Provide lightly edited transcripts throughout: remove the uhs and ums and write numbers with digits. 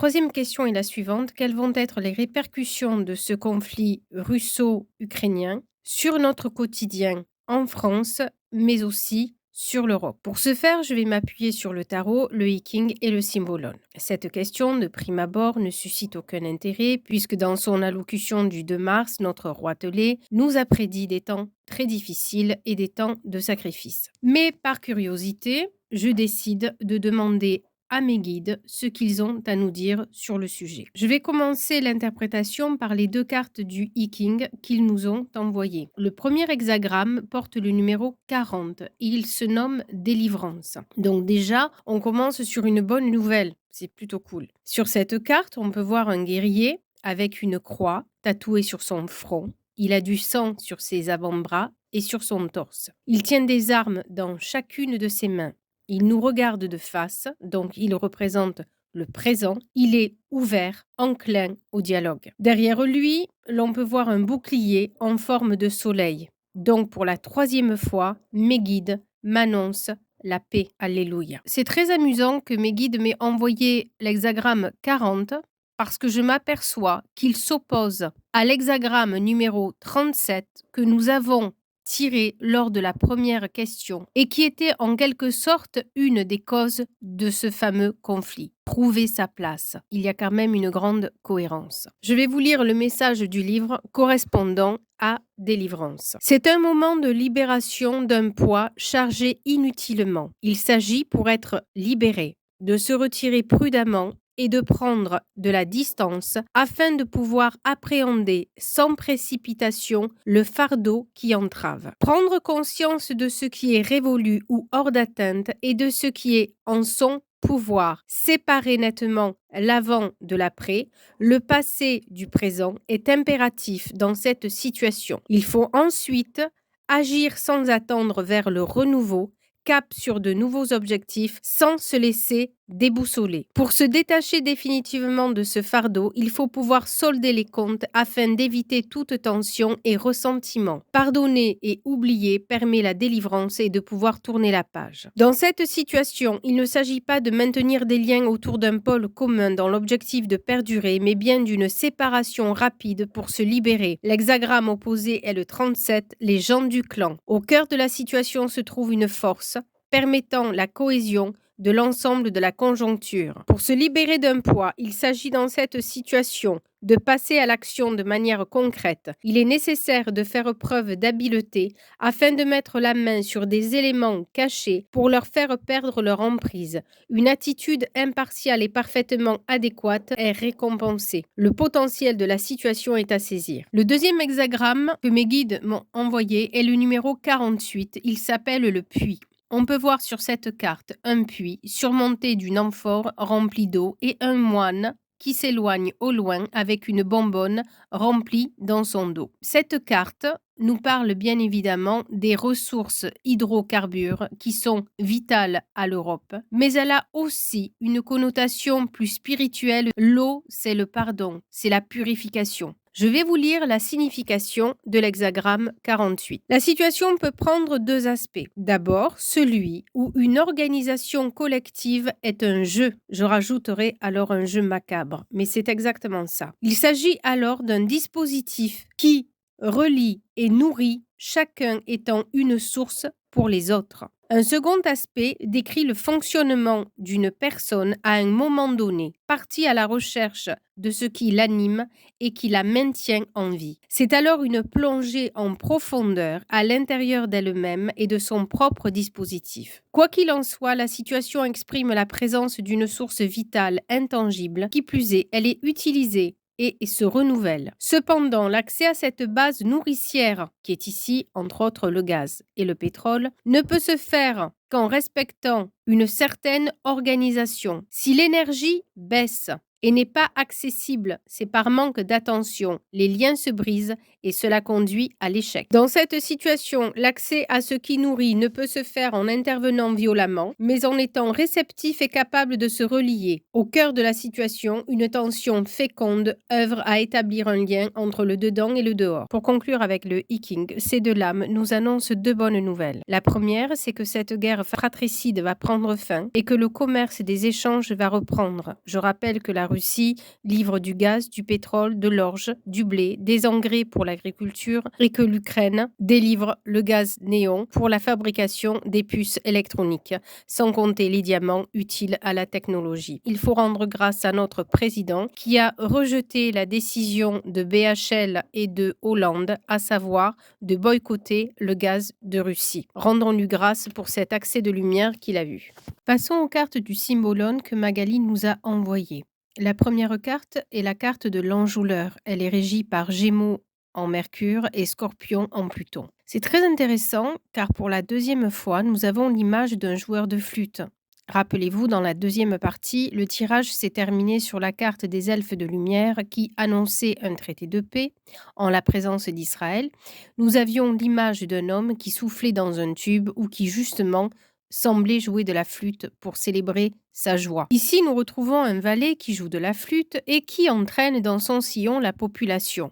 troisième question est la suivante. Quelles vont être les répercussions de ce conflit russo-ukrainien sur notre quotidien en France, mais aussi sur l'Europe? Pour ce faire, je vais m'appuyer sur le tarot, le Hiking et le Symbolone. Cette question, de prime abord, ne suscite aucun intérêt puisque dans son allocution du 2 mars, notre roi Telé nous a prédit des temps très difficiles et des temps de sacrifice. Mais par curiosité, je décide de demander à mes guides ce qu'ils ont à nous dire sur le sujet. Je vais commencer l'interprétation par les 2 cartes du Hiking qu'ils nous ont envoyées. Le premier hexagramme porte le numéro 40 et il se nomme délivrance. Donc déjà, on commence sur une bonne nouvelle. C'est plutôt cool. Sur cette carte, on peut voir un guerrier avec une croix tatouée sur son front. Il a du sang sur ses avant-bras et sur son torse. Il tient des armes dans chacune de ses mains. Il nous regarde de face, donc il représente le présent. Il est ouvert, enclin au dialogue. Derrière lui, l'on peut voir un bouclier en forme de soleil. Donc pour la 3e fois, mes guides m'annoncent la paix. Alléluia. C'est très amusant que mes guides m'aient envoyé l'hexagramme 40 parce que je m'aperçois qu'il s'oppose à l'hexagramme numéro 37 que nous avons tiré lors de la première question et qui était en quelque sorte une des causes de ce fameux conflit. Trouver sa place. Il y a quand même une grande cohérence. Je vais vous lire le message du livre correspondant à délivrance. C'est un moment de libération d'un poids chargé inutilement. Il s'agit, pour être libéré, de se retirer prudemment et de prendre de la distance afin de pouvoir appréhender sans précipitation le fardeau qui entrave. Prendre conscience de ce qui est révolu ou hors d'atteinte et de ce qui est en son pouvoir. Séparer nettement l'avant de l'après, le passé du présent est impératif dans cette situation. Il faut ensuite agir sans attendre vers le renouveau, cap sur de nouveaux objectifs sans se laisser déboussoler. Pour se détacher définitivement de ce fardeau, il faut pouvoir solder les comptes afin d'éviter toute tension et ressentiment. Pardonner et oublier permet la délivrance et de pouvoir tourner la page. Dans cette situation, il ne s'agit pas de maintenir des liens autour d'un pôle commun dans l'objectif de perdurer, mais bien d'une séparation rapide pour se libérer. L'hexagramme opposé est le 37, les gens du clan. Au cœur de la situation se trouve une force permettant la cohésion de l'ensemble de la conjoncture. Pour se libérer d'un poids, il s'agit dans cette situation de passer à l'action de manière concrète. Il est nécessaire de faire preuve d'habileté afin de mettre la main sur des éléments cachés pour leur faire perdre leur emprise. Une attitude impartiale et parfaitement adéquate est récompensée. Le potentiel de la situation est à saisir. Le deuxième hexagramme que mes guides m'ont envoyé est le numéro 48. Il s'appelle le puits. On peut voir sur cette carte un puits surmonté d'une amphore remplie d'eau et un moine qui s'éloigne au loin avec une bonbonne remplie dans son dos. Cette carte nous parle bien évidemment des ressources hydrocarbures qui sont vitales à l'Europe, mais elle a aussi une connotation plus spirituelle. L'eau, c'est le pardon, c'est la purification. Je vais vous lire la signification de l'hexagramme 48. La situation peut prendre 2 aspects. D'abord, celui où une organisation collective est un jeu. Je rajouterai alors un jeu macabre, mais c'est exactement ça. Il s'agit alors d'un dispositif qui relie et nourrit, chacun étant une source pour les autres. Un second aspect décrit le fonctionnement d'une personne à un moment donné, partie à la recherche de ce qui l'anime et qui la maintient en vie. C'est alors une plongée en profondeur à l'intérieur d'elle-même et de son propre dispositif. Quoi qu'il en soit, la situation exprime la présence d'une source vitale intangible. Qui plus est, elle est utilisée et se renouvelle. Cependant, l'accès à cette base nourricière, qui est ici entre autres le gaz et le pétrole, ne peut se faire qu'en respectant une certaine organisation. Si l'énergie baisse et n'est pas accessible, c'est par manque d'attention. Les liens se brisent et cela conduit à l'échec. Dans cette situation, l'accès à ce qui nourrit ne peut se faire en intervenant violemment, mais en étant réceptif et capable de se relier. Au cœur de la situation, une tension féconde œuvre à établir un lien entre le dedans et le dehors. Pour conclure avec le Iking, ces deux lames nous annoncent deux bonnes nouvelles. La première, c'est que cette guerre fratricide va prendre fin et que le commerce des échanges va reprendre. Je rappelle que la Russie livre du gaz, du pétrole, de l'orge, du blé, des engrais pour l'agriculture et que l'Ukraine délivre le gaz néon pour la fabrication des puces électroniques, sans compter les diamants utiles à la technologie. Il faut rendre grâce à notre président qui a rejeté la décision de BHL et de Hollande, à savoir de boycotter le gaz de Russie. Rendons-lui grâce pour cet accès de lumière qu'il a vu. Passons aux cartes du Symbolone que Magali nous a envoyées. La première carte est la carte de l'enjôleur. Elle est régie par Gémeaux en Mercure et Scorpion en Pluton. C'est très intéressant car pour la deuxième fois, nous avons l'image d'un joueur de flûte. Rappelez-vous, dans la deuxième partie, le tirage s'est terminé sur la carte des elfes de lumière qui annonçait un traité de paix en la présence d'Israël. Nous avions l'image d'un homme qui soufflait dans un tube ou qui justement semblait jouer de la flûte pour célébrer sa joie. Ici, nous retrouvons un valet qui joue de la flûte et qui entraîne dans son sillon la population.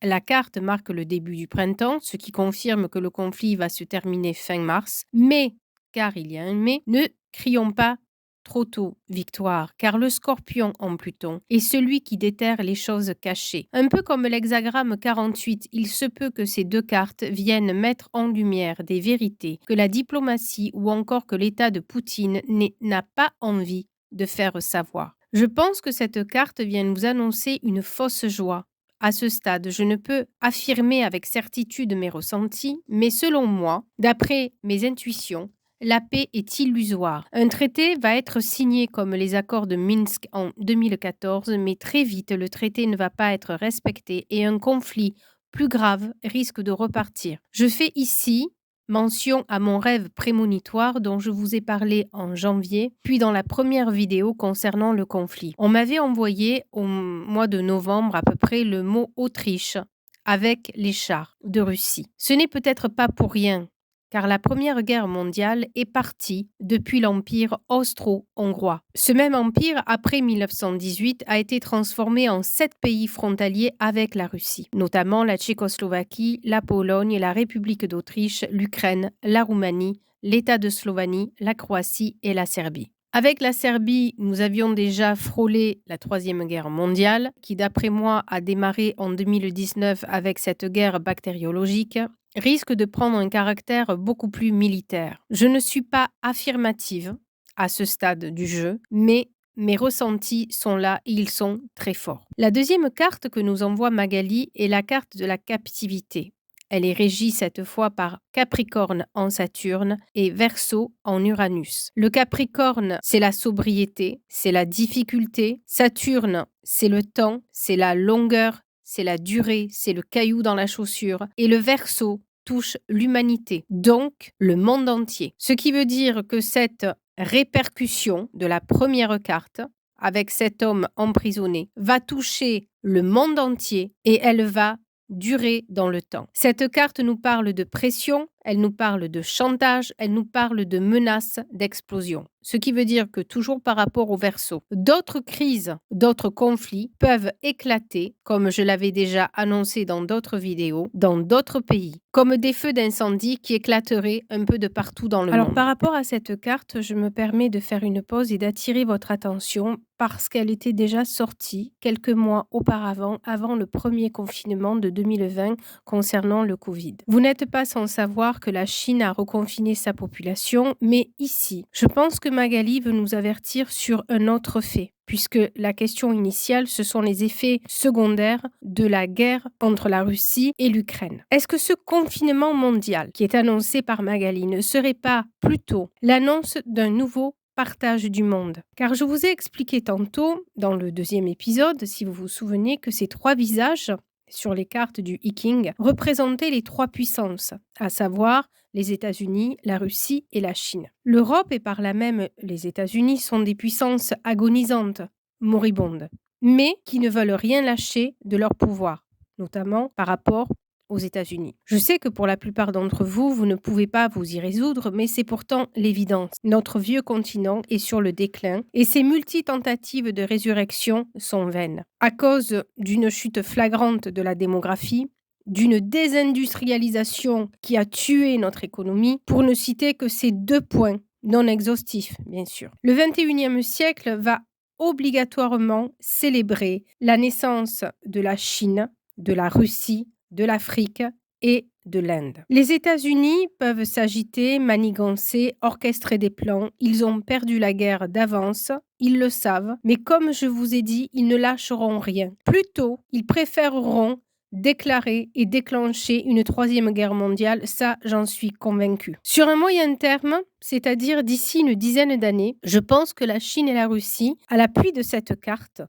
La carte marque le début du printemps, ce qui confirme que le conflit va se terminer fin mars. Mais, car il y a un mais, ne crions pas trop tôt victoire, car le Scorpion en Pluton est celui qui déterre les choses cachées. Un peu comme l'hexagramme 48, il se peut que ces deux cartes viennent mettre en lumière des vérités que la diplomatie ou encore que l'État de Poutine n'a pas envie de faire savoir. Je pense que cette carte vient nous annoncer une fausse joie. À ce stade, je ne peux affirmer avec certitude mes ressentis, mais selon moi, d'après mes intuitions, la paix est illusoire. Un traité va être signé comme les accords de Minsk en 2014, mais très vite, le traité ne va pas être respecté et un conflit plus grave risque de repartir. Je fais ici mention à mon rêve prémonitoire dont je vous ai parlé en janvier, puis dans la première vidéo concernant le conflit. On m'avait envoyé au mois de novembre à peu près le mot Autriche avec les chars de Russie. Ce n'est peut-être pas pour rien, car la Première Guerre mondiale est partie depuis l'Empire austro-hongrois. Ce même empire, après 1918, a été transformé en 7 pays frontaliers avec la Russie, notamment la Tchécoslovaquie, la Pologne, la République d'Autriche, l'Ukraine, la Roumanie, l'État de Slovénie, la Croatie et la Serbie. Avec la Serbie, nous avions déjà frôlé la Troisième Guerre mondiale, qui d'après moi a démarré en 2019 avec cette guerre bactériologique, risque de prendre un caractère beaucoup plus militaire. Je ne suis pas affirmative à ce stade du jeu, mais mes ressentis sont là et ils sont très forts. La deuxième carte que nous envoie Magali est la carte de la captivité. Elle est régie cette fois par Capricorne en Saturne et Verseau en Uranus. Le Capricorne, c'est la sobriété, c'est la difficulté. Saturne, c'est le temps, c'est la longueur, c'est la durée, c'est le caillou dans la chaussure. Et le Verseau touche l'humanité, donc le monde entier. Ce qui veut dire que cette répercussion de la première carte, avec cet homme emprisonné, va toucher le monde entier et elle va durer dans le temps. Cette carte nous parle de pression, elle nous parle de chantage, elle nous parle de menaces d'explosion. Ce qui veut dire que toujours par rapport au Verseau, d'autres crises, d'autres conflits peuvent éclater, comme je l'avais déjà annoncé dans d'autres vidéos, dans d'autres pays, comme des feux d'incendie qui éclateraient un peu de partout dans le monde. Alors par rapport à cette carte, je me permets de faire une pause et d'attirer votre attention parce qu'elle était déjà sortie quelques mois auparavant, avant le premier confinement de 2020 concernant le Covid. Vous n'êtes pas sans savoir que la Chine a reconfiné sa population, mais ici, je pense que Magali veut nous avertir sur un autre fait, puisque la question initiale, ce sont les effets secondaires de la guerre entre la Russie et l'Ukraine. Est-ce que ce confinement mondial qui est annoncé par Magali ne serait pas plutôt l'annonce d'un nouveau partage du monde? Car je vous ai expliqué tantôt, dans le deuxième épisode, si vous vous souvenez, que ces 3 visages sur les cartes du Iking représentaient les 3 puissances, à savoir les États-Unis, la Russie et la Chine. L'Europe et par là même les États-Unis sont des puissances agonisantes, moribondes, mais qui ne veulent rien lâcher de leur pouvoir, notamment par rapport aux États-Unis. Je sais que pour la plupart d'entre vous, vous ne pouvez pas vous y résoudre, mais c'est pourtant l'évidence. Notre vieux continent est sur le déclin et ses multi-tentatives de résurrection sont vaines. À cause d'une chute flagrante de la démographie, d'une désindustrialisation qui a tué notre économie, pour ne citer que ces 2 points, non exhaustifs bien sûr. Le 21e siècle va obligatoirement célébrer la naissance de la Chine, de la Russie, de l'Afrique et de l'Inde. Les États-Unis peuvent s'agiter, manigancer, orchestrer des plans. Ils ont perdu la guerre d'avance, ils le savent, mais comme je vous ai dit, ils ne lâcheront rien. Plutôt, ils préféreront déclarer et déclencher une 3e guerre mondiale, ça j'en suis convaincue. Sur un moyen terme, c'est-à-dire d'ici une dizaine d'années, je pense que la Chine et la Russie, à l'appui de cette carte,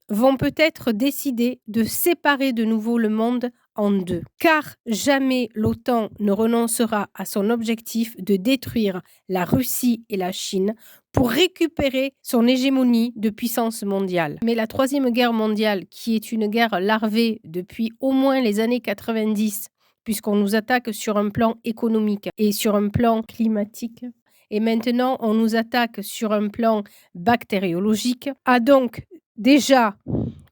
vont peut-être décider de séparer de nouveau le monde en 2. Car jamais l'OTAN ne renoncera à son objectif de détruire la Russie et la Chine pour récupérer son hégémonie de puissance mondiale. Mais la 3e guerre mondiale, qui est une guerre larvée depuis au moins les années 90, puisqu'on nous attaque sur un plan économique et sur un plan climatique, et maintenant on nous attaque sur un plan bactériologique, a donc déjà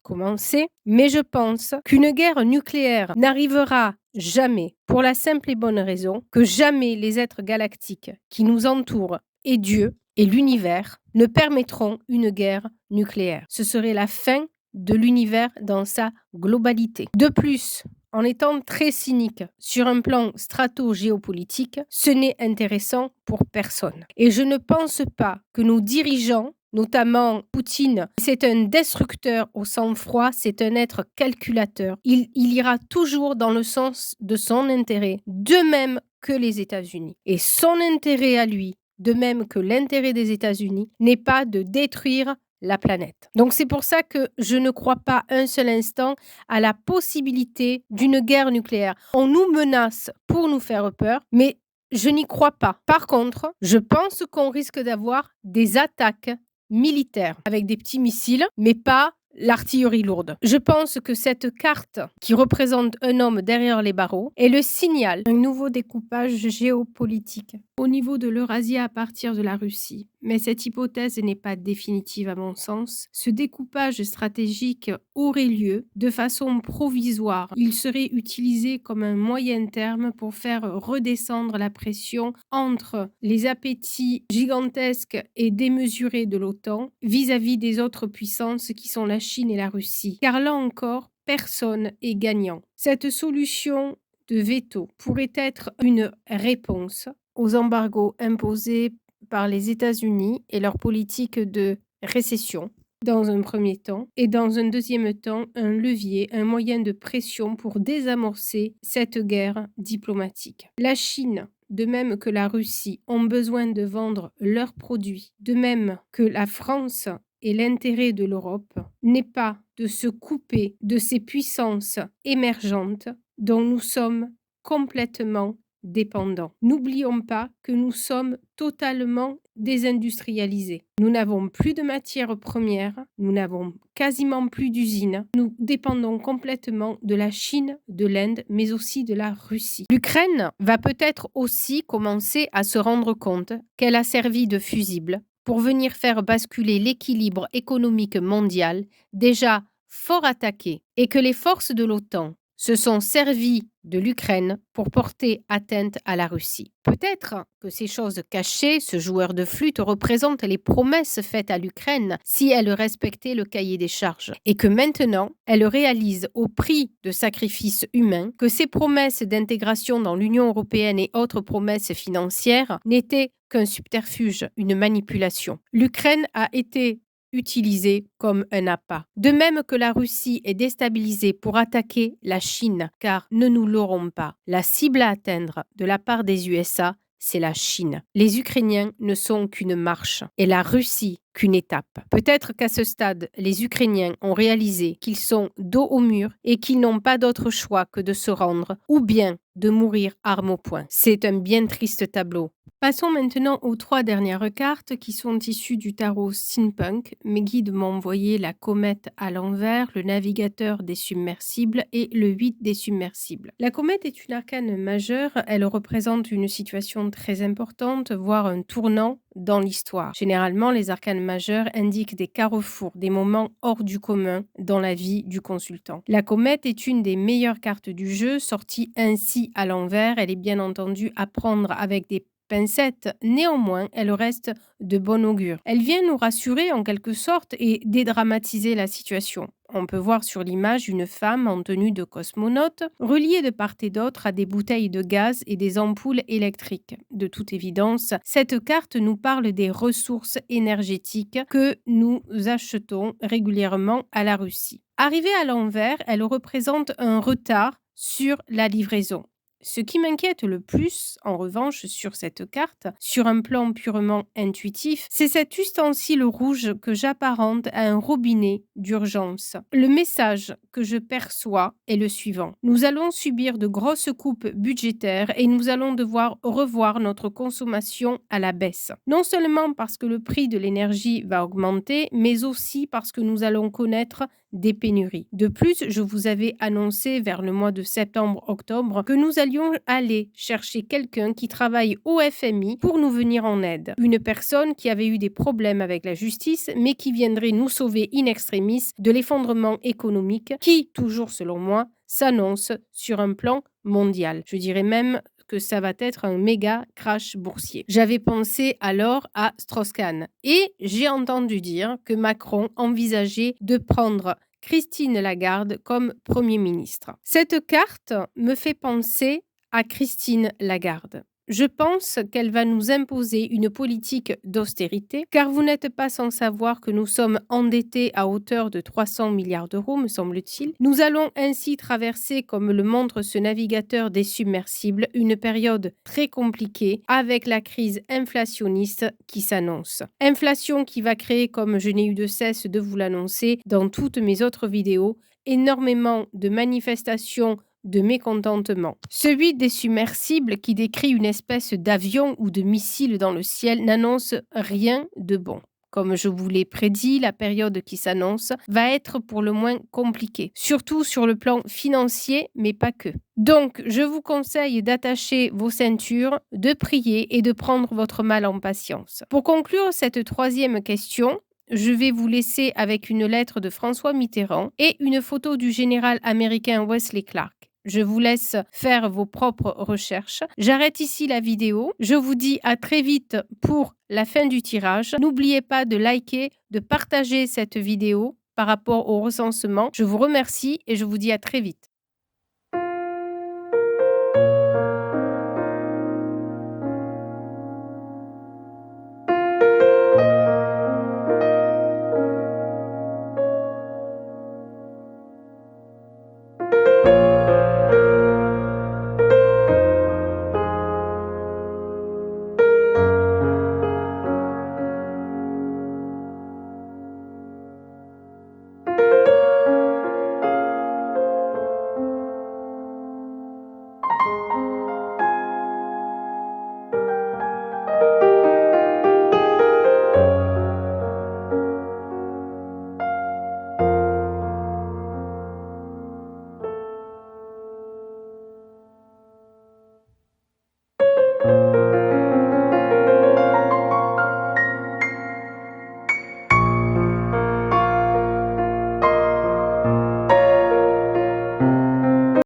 commencé, mais je pense qu'une guerre nucléaire n'arrivera jamais pour la simple et bonne raison que jamais les êtres galactiques qui nous entourent et Dieu et l'univers ne permettront une guerre nucléaire. Ce serait la fin de l'univers dans sa globalité. De plus, en étant très cynique sur un plan strato-géopolitique, ce n'est intéressant pour personne. Et je ne pense pas que nos dirigeants, notamment Poutine, c'est un destructeur au sang-froid, c'est un être calculateur. Il ira toujours dans le sens de son intérêt, de même que les États-Unis. Et son intérêt à lui, de même que l'intérêt des États-Unis, n'est pas de détruire la planète. Donc c'est pour ça que je ne crois pas un seul instant à la possibilité d'une guerre nucléaire. On nous menace pour nous faire peur, mais je n'y crois pas. Par contre, je pense qu'on risque d'avoir des attaques militaires avec des petits missiles, mais pas l'artillerie lourde. Je pense que cette carte qui représente un homme derrière les barreaux est le signal d'un nouveau découpage géopolitique au niveau de l'Eurasie à partir de la Russie. Mais cette hypothèse n'est pas définitive à mon sens. Ce découpage stratégique aurait lieu de façon provisoire. Il serait utilisé comme un moyen terme pour faire redescendre la pression entre les appétits gigantesques et démesurés de l'OTAN vis-à-vis des autres puissances qui sont la Chine et la Russie. Car là encore, personne est gagnant. Cette solution de veto pourrait être une réponse aux embargos imposés par les États-Unis et leur politique de récession dans un premier temps, et dans un deuxième temps, un levier, un moyen de pression pour désamorcer cette guerre diplomatique. La Chine, de même que la Russie, ont besoin de vendre leurs produits, de même que la France et l'intérêt de l'Europe n'est pas de se couper de ces puissances émergentes dont nous sommes complètement dépendants. N'oublions pas que nous sommes totalement désindustrialisés. Nous n'avons plus de matières premières, nous n'avons quasiment plus d'usines. Nous dépendons complètement de la Chine, de l'Inde, mais aussi de la Russie. L'Ukraine va peut-être aussi commencer à se rendre compte qu'elle a servi de fusible pour venir faire basculer l'équilibre économique mondial, déjà fort attaqué, et que les forces de l'OTAN se sont servis de l'Ukraine pour porter atteinte à la Russie. Peut-être que ces choses cachées, ce joueur de flûte, représentent les promesses faites à l'Ukraine si elle respectait le cahier des charges, et que maintenant, elle réalise au prix de sacrifices humains que ces promesses d'intégration dans l'Union européenne et autres promesses financières n'étaient qu'un subterfuge, une manipulation. L'Ukraine a été utilisée comme un appât. De même que la Russie est déstabilisée pour attaquer la Chine, car ne nous l'aurons pas, la cible à atteindre de la part des USA, c'est la Chine. Les Ukrainiens ne sont qu'une marche et la Russie qu'une étape. Peut-être qu'à ce stade, les Ukrainiens ont réalisé qu'ils sont dos au mur et qu'ils n'ont pas d'autre choix que de se rendre ou bien de mourir arme au poing. C'est un bien triste tableau. Passons maintenant aux 3 dernières cartes qui sont issues du tarot Steampunk. Mes guides m'ont envoyé la comète à l'envers, le navigateur des submersibles et le 8 des submersibles. La comète est une arcane majeure, elle représente une situation très importante, voire un tournant dans l'histoire. Généralement, les arcanes majeures indiquent des carrefours, des moments hors du commun dans la vie du consultant. La comète est une des meilleures cartes du jeu, sortie ainsi à l'envers. Elle est bien entendu à prendre avec des pincettes. Néanmoins, elle reste de bon augure. Elle vient nous rassurer en quelque sorte et dédramatiser la situation. On peut voir sur l'image une femme en tenue de cosmonaute, reliée de part et d'autre à des bouteilles de gaz et des ampoules électriques. De toute évidence, cette carte nous parle des ressources énergétiques que nous achetons régulièrement à la Russie. Arrivée à l'envers, elle représente un retard sur la livraison. Ce qui m'inquiète le plus, en revanche, sur cette carte, sur un plan purement intuitif, c'est cet ustensile rouge que j'apparente à un robinet d'urgence. Le message que je perçois est le suivant. Nous allons subir de grosses coupes budgétaires et nous allons devoir revoir notre consommation à la baisse. Non seulement parce que le prix de l'énergie va augmenter, mais aussi parce que nous allons connaître des pénuries. De plus, je vous avais annoncé vers le mois de septembre-octobre que nous allions aller chercher quelqu'un qui travaille au FMI pour nous venir en aide. Une personne qui avait eu des problèmes avec la justice, mais qui viendrait nous sauver in extremis de l'effondrement économique qui, toujours selon moi, s'annonce sur un plan mondial. Je dirais même que ça va être un méga crash boursier. J'avais pensé alors à Strauss-Kahn et j'ai entendu dire que Macron envisageait de prendre Christine Lagarde comme Premier ministre. Cette carte me fait penser à Christine Lagarde. Je pense qu'elle va nous imposer une politique d'austérité, car vous n'êtes pas sans savoir que nous sommes endettés à hauteur de 300 milliards d'euros, me semble-t-il. Nous allons ainsi traverser, comme le montre ce navigateur des submersibles, une période très compliquée avec la crise inflationniste qui s'annonce. Inflation qui va créer, comme je n'ai eu de cesse de vous l'annoncer dans toutes mes autres vidéos, énormément de manifestations de mécontentement. Celui des submersibles qui décrit une espèce d'avion ou de missile dans le ciel n'annonce rien de bon. Comme je vous l'ai prédit, la période qui s'annonce va être pour le moins compliquée, surtout sur le plan financier, mais pas que. Donc, je vous conseille d'attacher vos ceintures, de prier et de prendre votre mal en patience. Pour conclure cette troisième question, je vais vous laisser avec une lettre de François Mitterrand et une photo du général américain Wesley Clark. Je vous laisse faire vos propres recherches. J'arrête ici la vidéo. Je vous dis à très vite pour la fin du tirage. N'oubliez pas de liker, de partager cette vidéo par rapport au recensement. Je vous remercie et je vous dis à très vite.